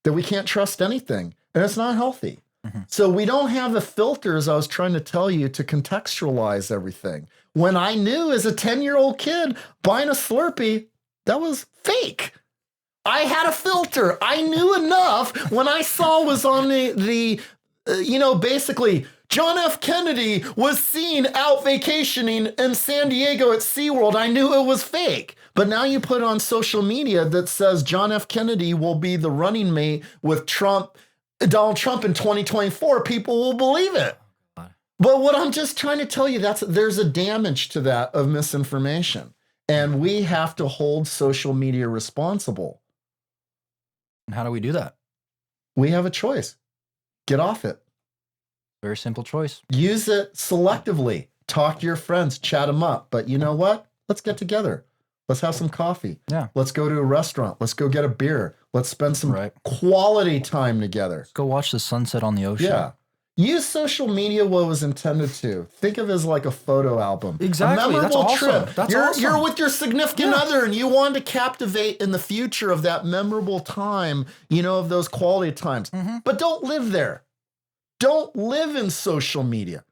that we can't trust anything. And it's not healthy. So we don't have the filters, I was trying to tell you, to contextualize everything. When I knew as a 10-year-old kid buying a Slurpee, that was fake. I had a filter. I knew enough when I saw was on basically John F. Kennedy was seen out vacationing in San Diego at SeaWorld. I knew it was fake. But now you put on social media that says John F. Kennedy will be the running mate with Donald Trump in 2024, people will believe it. But what I'm just trying to tell you, there's a damage to that of misinformation. And we have to hold social media responsible. And how do we do that? We have a choice. Get off it. Very simple choice. Use it selectively. Talk to your friends, chat them up. But you know what? Let's get together. Let's have some coffee. Yeah. Let's go to a restaurant. Let's go get a beer. Let's spend some quality time together. Let's go watch the sunset on the ocean. Yeah. Use social media what it was intended to. Think of it as like a photo album. Exactly. A That's memorable awesome. trip. That's you're, awesome. You're with your significant other and you want to captivate in the future of that memorable time, of those quality times. But don't live there. Don't live in social media.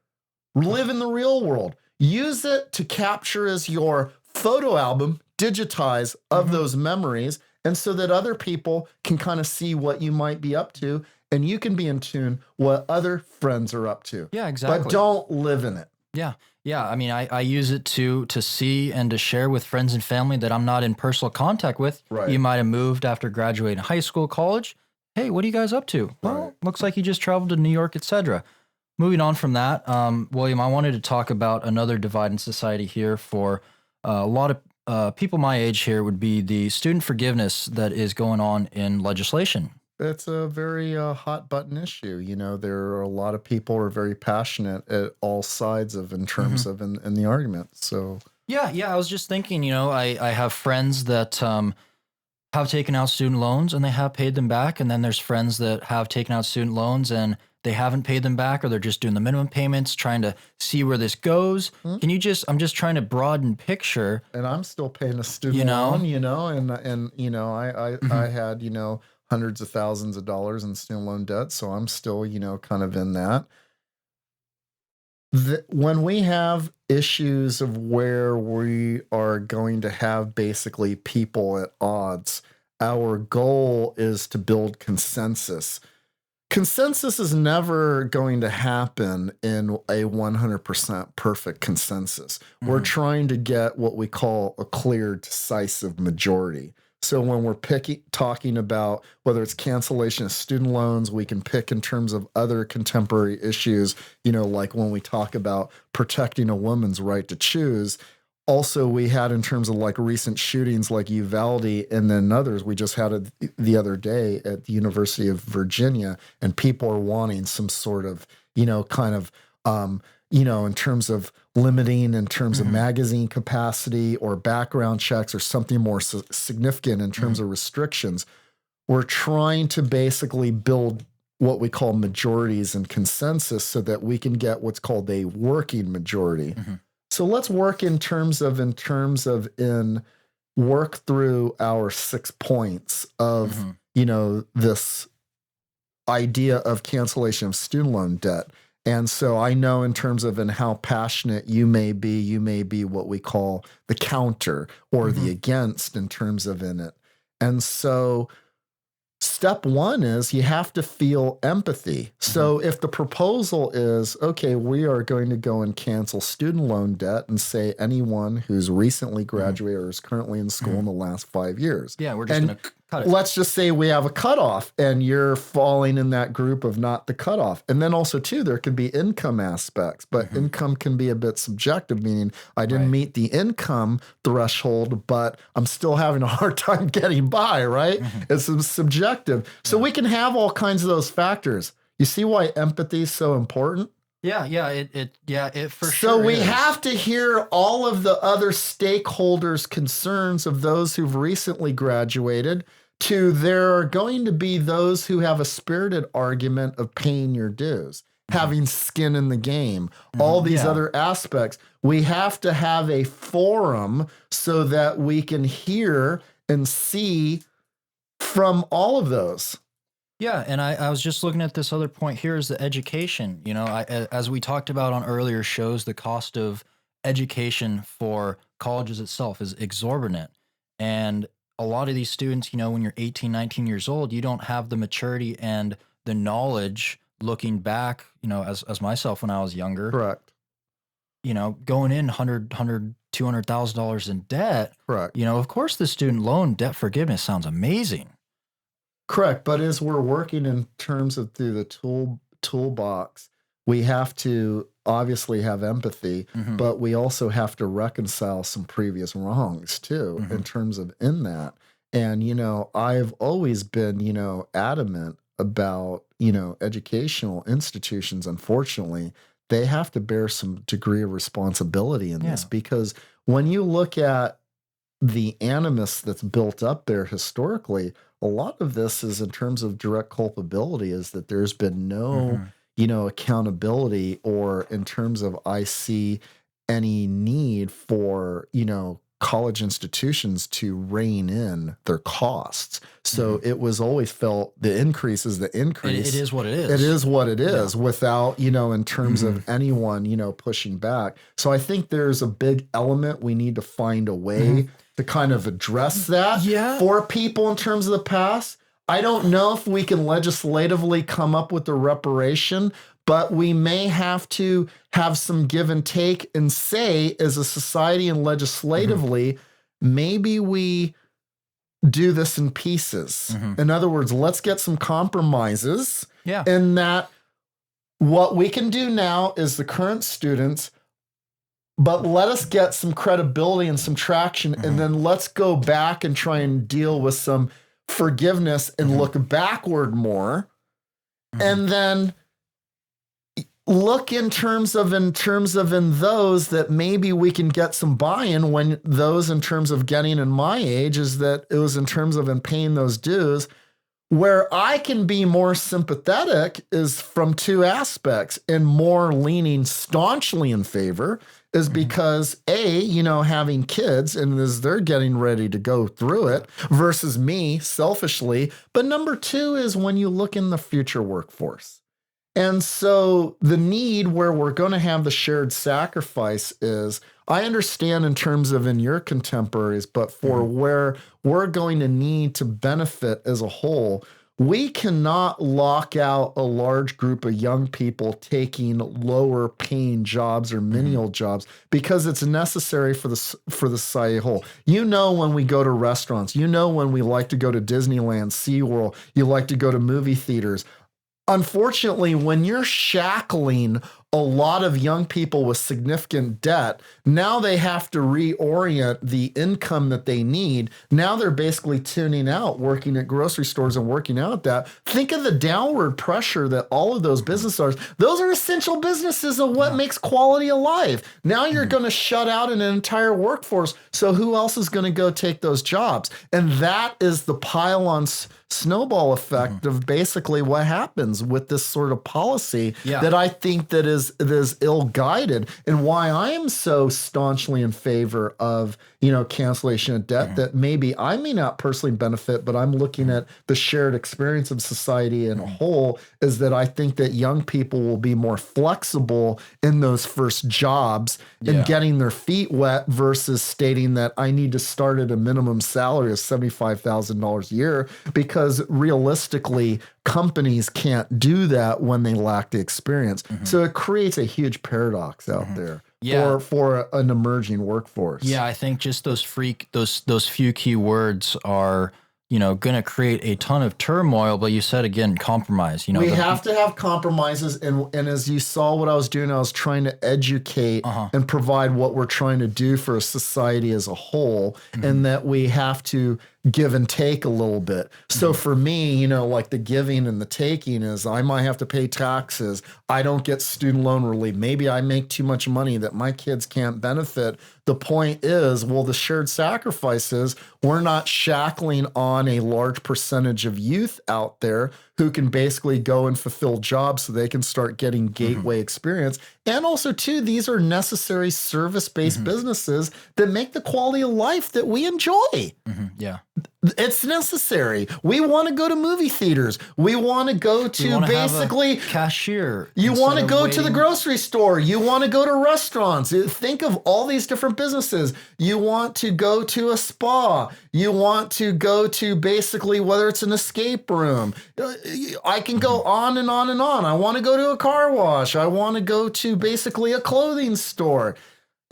Live in the real world. Use it to capture as your photo album, digitize of those memories, and so that other people can kind of see what you might be up to, and you can be in tune what other friends are up to. Yeah, exactly. But don't live in it. Yeah. Yeah. I mean, I use it to see and to share with friends and family that I'm not in personal contact with. Right. You might have moved after graduating high school, college. Hey, what are you guys up to? Well, looks like you just traveled to New York, etc. Moving on from that, William, I wanted to talk about another divide in society here for a lot of people my age here would be the student forgiveness that is going on in legislation. It's a very hot button issue. There are a lot of people who are very passionate at all sides of in terms of in the argument. So yeah, I was just thinking, I have friends that have taken out student loans and they have paid them back, and then there's friends that have taken out student loans and they haven't paid them back, or they're just doing the minimum payments, trying to see where this goes. Can you I'm just trying to broaden picture. And I'm still paying a student loan, I had, hundreds of thousands of dollars in student loan debt. So I'm still, kind of in that. When we have issues of where we are going to have basically people at odds, our goal is to build consensus. Consensus is never going to happen in a 100% perfect consensus. We're trying to get what we call a clear, decisive majority. So when we're talking about whether it's cancellation of student loans, we can pick in terms of other contemporary issues, like when we talk about protecting a woman's right to choose. Also, we had in terms of like recent shootings like Uvalde and then others. We just had it the other day at the University of Virginia, and people are wanting some sort of, in terms of limiting, in terms of magazine capacity or background checks or something more significant in terms of restrictions. We're trying to basically build what we call majorities and consensus so that we can get what's called a working majority. So let's work in terms of work through our 6 points of, this idea of cancellation of student loan debt. And so I know in terms of in how passionate you may be what we call the counter or the against in terms of in it. And so step one is you have to feel empathy. So if the proposal is, okay, we are going to go and cancel student loan debt and say anyone who's recently graduated or is currently in school in the last 5 years. Yeah, we're just going to cut it. Let's just say we have a cutoff and you're falling in that group of not the cutoff. And then also too, there could be income aspects, but income can be a bit subjective, meaning I didn't meet the income threshold, but I'm still having a hard time getting by, right? It's subjective. So we can have all kinds of those factors. You see why empathy is so important? It for sure. So we have to hear all of the other stakeholders' concerns of those who've recently graduated. There are going to be those who have a spirited argument of paying your dues, having skin in the game, all these other aspects. We have to have a forum so that we can hear and see from all of those. Yeah, and I was just looking at this other point here is the education. As we talked about on earlier shows, the cost of education for colleges itself is exorbitant. And a lot of these students, when you're 18, 19 years old, you don't have the maturity and the knowledge looking back, as myself when I was younger. Correct. Going in $200,000 in debt. Correct. Of course, the student loan debt forgiveness sounds amazing. Correct. But as we're working in terms of through the toolbox, we have to obviously have empathy, but we also have to reconcile some previous wrongs too, in terms of in that. And, I've always been, adamant about, educational institutions, unfortunately, they have to bear some degree of responsibility in this, because when you look at the animus that's built up there historically, a lot of this is in terms of direct culpability is that there's been no, accountability, or in terms of I see any need for, college institutions to rein in their costs. So it was always felt the increase is the increase. It is what it is. It is what it is without, in terms of anyone, pushing back. So I think there's a big element we need to find a way to kind of address that for people in terms of the past. I don't know if we can legislatively come up with a reparation, but we may have to have some give and take and say, as a society and legislatively, maybe we do this in pieces. In other words, let's get some compromises. In that what we can do now is the current students, but let us get some credibility and some traction, and then let's go back and try and deal with some forgiveness and look backward more. And then look in terms of in those that maybe we can get some buy-in, when those in terms of getting in my age is that it was in terms of in paying those dues. Where I can be more sympathetic is from two aspects, and more leaning staunchly in favor is because having kids and as they're getting ready to go through it versus me selfishly. But number two is when you look in the future workforce. And so the need where we're going to have the shared sacrifice is, I understand in terms of in your contemporaries, but for where we're going to need to benefit as a whole, we cannot lock out a large group of young people taking lower paying jobs or menial jobs because it's necessary for the society whole. When we go to restaurants, when we like to go to Disneyland, SeaWorld, you like to go to movie theaters. Unfortunately, when you're shackling a lot of young people with significant debt, now they have to reorient the income that they need. Now they're basically tuning out, working at grocery stores and working out that. Think of the downward pressure that all of those businesses are. Those are essential businesses of what makes quality of life. Now you're going to shut out an entire workforce. So who else is going to go take those jobs? And that is the pile-on snowball effect of basically what happens with this sort of policy that I think that is ill-guided, and why I am so staunchly in favor of cancellation of debt that maybe I may not personally benefit, but I'm looking at the shared experience of society in a whole, is that I think that young people will be more flexible in those first jobs and getting their feet wet versus stating that I need to start at a minimum salary of $75,000 a year, because realistically, companies can't do that when they lack the experience. So it creates a huge paradox out there for an emerging workforce. Yeah, I think just those few key words are going to create a ton of turmoil. But you said again, compromise. We have to have compromises, and as you saw what I was doing, I was trying to educate and provide what we're trying to do for a society as a whole, and that we have to give and take a little bit. So for me, like the giving and the taking is, I might have to pay taxes. I don't get student loan relief. Maybe I make too much money that my kids can't benefit. The point is, the shared sacrifice is we're not shackling on a large percentage of youth out there who can basically go and fulfill jobs so they can start getting gateway experience. And also, too, these are necessary service-based businesses that make the quality of life that we enjoy. Yeah. It's necessary. We want to go to movie theaters. We want to go to basically cashier. You want to go to the grocery store. You want to go to restaurants. Think of all these different businesses. You want to go to a spa. You want to go to basically whether it's an escape room. I can go on and on and on. I want to go to a car wash. I want to go to basically a clothing store.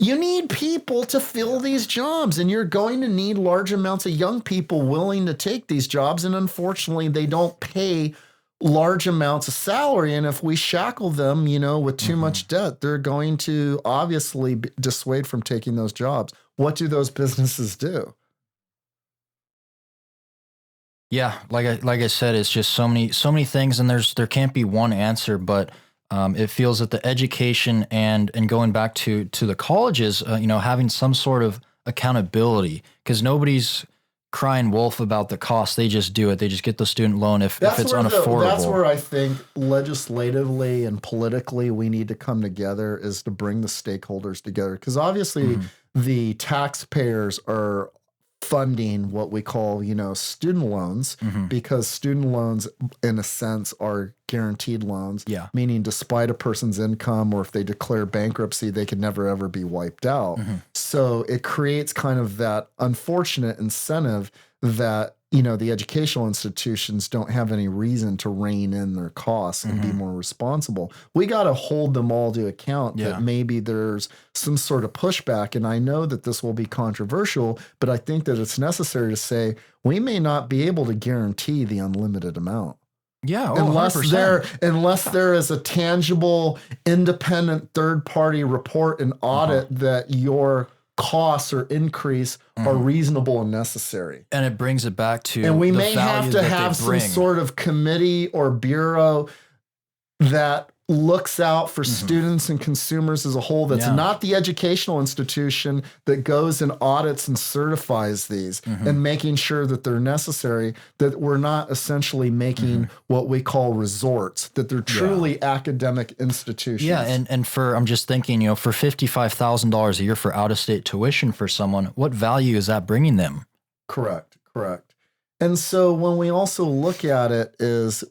You need people to fill these jobs, and you're going to need large amounts of young people willing to take these jobs. And unfortunately, they don't pay large amounts of salary. And if we shackle them, with too much debt, they're going to obviously dissuade from taking those jobs. What do those businesses do? Yeah, like I said, it's just so many things, and there can't be one answer, but it feels that the education and going back to the colleges, having some sort of accountability, because nobody's crying wolf about the cost. They just do it. They just get the student loan if it's unaffordable. That's where I think legislatively and politically we need to come together, is to bring the stakeholders together. Because obviously the taxpayers are funding what we call, student loans, because student loans, in a sense, are guaranteed loans. Yeah. Meaning, despite a person's income, or if they declare bankruptcy, they could never ever be wiped out. So it creates kind of that unfortunate incentive that the educational institutions don't have any reason to rein in their costs and be more responsible. We got to hold them all to account that maybe there's some sort of pushback. And I know that this will be controversial, but I think that it's necessary to say we may not be able to guarantee the unlimited amount. Yeah, unless 100%. there is a tangible, independent third-party report and audit that your costs or increase are reasonable and necessary. And it brings it back to, and we may have to have some sort of committee or bureau that looks out for students and consumers as a whole. That's not the educational institution that goes and audits and certifies these and making sure that they're necessary, that we're not essentially making what we call resorts, that they're truly academic institutions. Yeah. And I'm just thinking, for $55,000 a year for out-of-state tuition for someone, what value is that bringing them? Correct. And so when we also look at it, is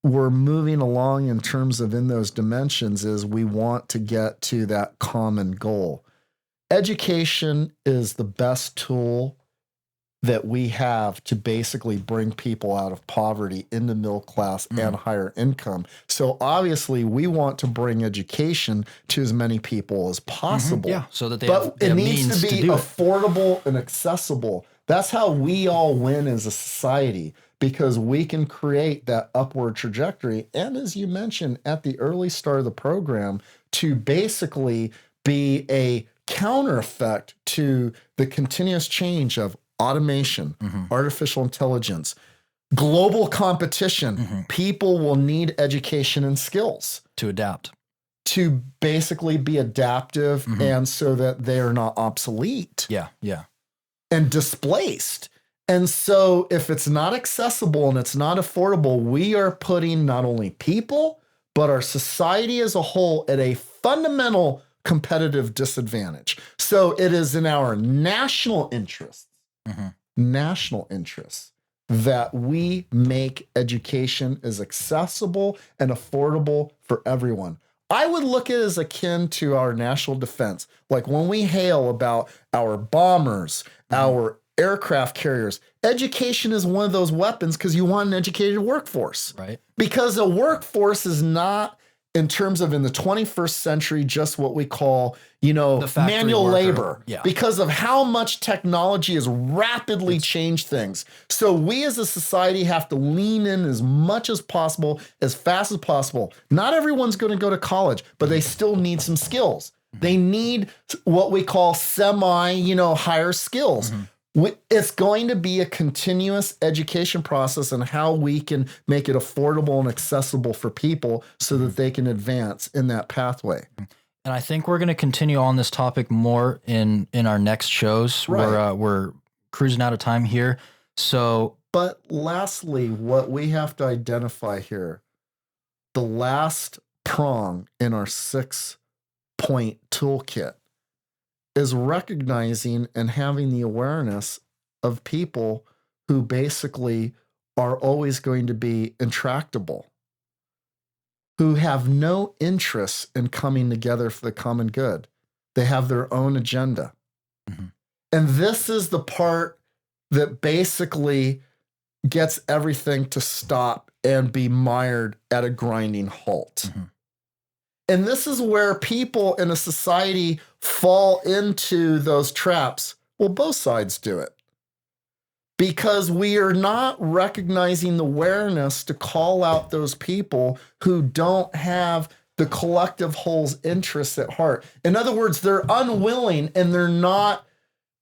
we're moving along in terms of, in those dimensions, is we want to get to that common goal. Education is the best tool that we have to basically bring people out of poverty into middle class and higher income. So obviously we want to bring education to as many people as possible. Yeah, so that they it needs means to be affordable and accessible. That's how we all win as a society, because we can create that upward trajectory. And as you mentioned at the early start of the program, to basically be a counter effect to the continuous change of automation, artificial intelligence, global competition. People will need education and skills to adapt, to basically be adaptive, and so that they are not obsolete. Yeah. And displaced. And so if it's not accessible and it's not affordable, we are putting not only people, but our society as a whole at a fundamental competitive disadvantage. So it is in our national interests, that we make education as accessible and affordable for everyone. I would look at it as akin to our national defense. Like when we hail about our bombers, our aircraft carriers, education is one of those weapons, because you want an educated workforce. Right. Because a workforce is not, in terms of in the 21st century, just what we call, manual labor. Yeah. Because of how much technology has rapidly changed things. So we as a society have to lean in as much as possible, as fast as possible. Not everyone's going to go to college, but they still need some skills. They need what we call higher skills. It's going to be a continuous education process on how we can make it affordable and accessible for people so that they can advance in that pathway. And I think we're going to continue on this topic more in our next shows. Right. We're cruising out of time here. So, but lastly, what we have to identify here, the last prong in our 6-point toolkit, is recognizing and having the awareness of people who basically are always going to be intractable, who have no interest in coming together for the common good. They have their own agenda. And this is the part that basically gets everything to stop and be mired at a grinding halt. And this is where people in a society fall into those traps. Well, both sides do it. Because we are not recognizing the awareness to call out those people who don't have the collective whole's interests at heart. In other words, they're unwilling and they're not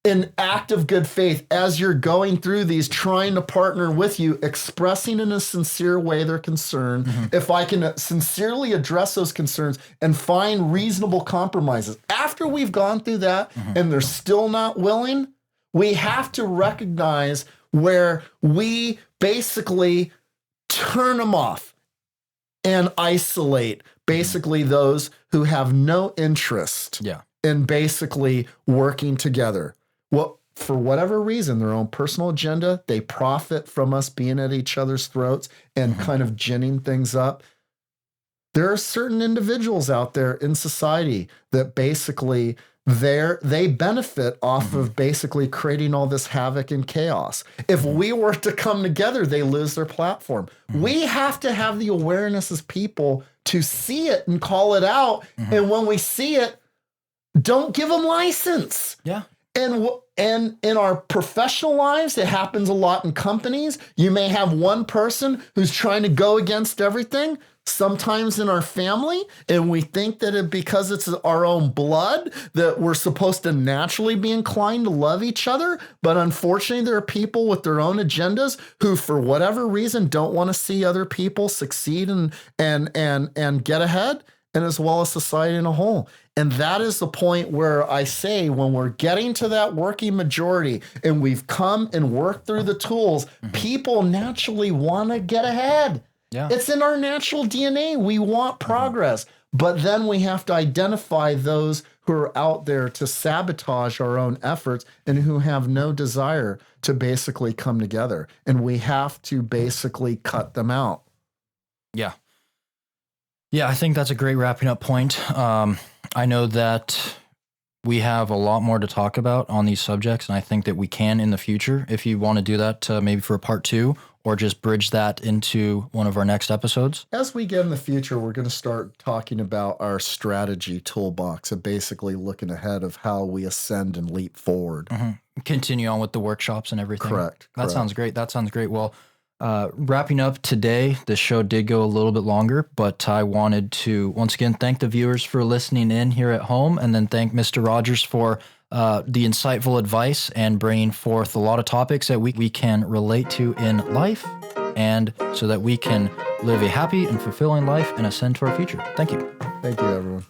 in active good faith as you're going through these, trying to partner with you, expressing in a sincere way their concern. If I can sincerely address those concerns and find reasonable compromises. After we've gone through that and they're still not willing, we have to recognize where we basically turn them off and isolate basically those who have no interest in basically working together. Well, for whatever reason, their own personal agenda, they profit from us being at each other's throats and kind of ginning things up. There are certain individuals out there in society that basically they benefit off of basically creating all this havoc and chaos. If we were to come together, they lose their platform. We have to have the awareness as people to see it and call it out. And when we see it, don't give them license. Yeah. And in our professional lives, it happens a lot in companies. You may have one person who's trying to go against everything. Sometimes in our family, and we think that because it's our own blood, that we're supposed to naturally be inclined to love each other. But unfortunately, there are people with their own agendas who, for whatever reason, don't want to see other people succeed and get ahead, and as well as society in a whole. And that is the point where I say, when we're getting to that working majority and we've come and worked through the tools, people naturally want to get ahead. Yeah. It's in our natural DNA. We want progress. But then we have to identify those who are out there to sabotage our own efforts and who have no desire to basically come together. And we have to basically cut them out. Yeah. Yeah, I think that's a great wrapping up point. I know that we have a lot more to talk about on these subjects, and I think that we can in the future, if you want to do that maybe for a part 2, or just bridge that into one of our next episodes. As we get in the future, we're going to start talking about our strategy toolbox and basically looking ahead of how we ascend and leap forward. Continue on with the workshops and everything. Correct. That sounds great. Well, wrapping up today, the show did go a little bit longer, but I wanted to once again thank the viewers for listening in here at home, and then thank Mr. Rogers for the insightful advice and bringing forth a lot of topics that we can relate to in life, and so that we can live a happy and fulfilling life and ascend to our future. Thank you. Thank you, everyone.